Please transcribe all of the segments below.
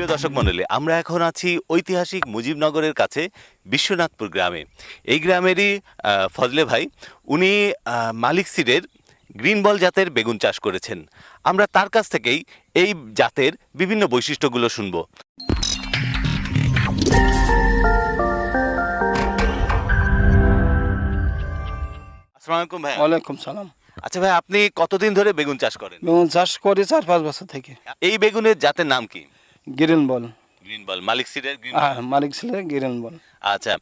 প্রিয় দর্শক মণ্ডলী, আমরা এখন আছি ঐতিহাসিক মুজিবনগরের কাছে বিশ্বনাথপুর গ্রামে। এই গ্রামেরই ফজলে ভাই, উনি মালিক সিডের গ্রিন বল জাতের বেগুন চাষ করেছেন। আমরা তার কাছ থেকেই এই জাতের বিভিন্ন বৈশিষ্ট্যগুলো শুনব। আসসালামু আলাইকুম ভাই। ওয়ালাইকুম সালাম। আচ্ছা ভাই, আপনি কতদিন ধরে বেগুন চাষ করেন? বেগুন চাষ করি 4-5 বছর থেকে। এই বেগুনের জাতের নাম কি? গ্রিন বল। গ্রিন বল, মালিক সিডের গ্রিন। হ্যাঁ, মালিক ছিল গ্রিন বল। আচ্ছা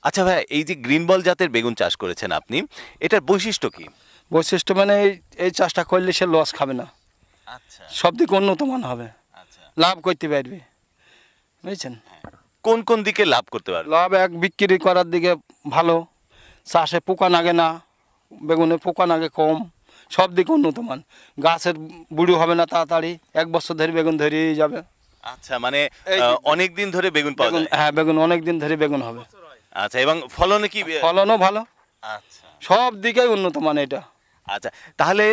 আচ্ছা ভাই, এই যে গ্রিন বল জাতের বেগুন চাষ করেছেন আপনি, এটার বৈশিষ্ট্য কি? বৈশিষ্ট্য মানে এই চাষটা করলে সে লস খাবে না, আচ্ছা সব দিকে উন্নত মান হবে, আচ্ছা, লাভ করতে পারবে, বুঝছেন? কোন কোন দিকে লাভ করতে পারবে? লাভ বিক্রি করার দিকে ভালো, চাষে পোকা লাগে না, বেগুনে পোকা লাগে কম, সব দিকে উন্নত মান। গাছের বুড়ি হবে না তাড়াতাড়ি, 1 বছর ধরে বেগুন ধরেই যাবে। আচ্ছা, মানে এই অনেক দিন ধরে বেগুন পাওয়া বেগুন, যায়। হ্যাঁ, বেগুন অনেক দিন ধরে বেগুন হবে। আচ্ছা, এবং ফলনে কি? ফলনও ভালো, আচ্ছা সব দিকেই উন্নত মান এটা। আচ্ছা, তাহলে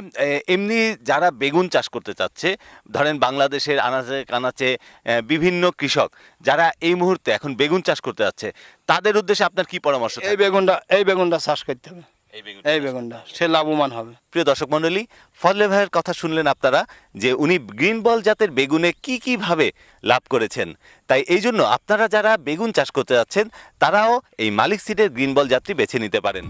এমনি যারা বেগুন চাষ করতে চাচ্ছে, ধরেন বাংলাদেশের আনাচে কানাচে বিভিন্ন কৃষক যারা এই মুহূর্তে এখন বেগুন চাষ করতে যাচ্ছে, তাদের উদ্দেশ্যে আপনার কি পরামর্শ এই বেগুনটা চাষ করতে হবে, বেগুন এই বেগুনটা সে লাভবান হবে। প্রিয় দর্শক মণ্ডলী, ফজলে ভাইয়ের কথা শুনলেন আপনারা যে উনি গ্রিন বল জাতের বেগুনে কি ভাবে লাভ করেছেন। তাই এই জন্য আপনারা যারা বেগুন চাষ করতে যাচ্ছেন, তারাও এই মালিক সিডের গ্রিন বল জাতটি বেছে নিতে পারেন।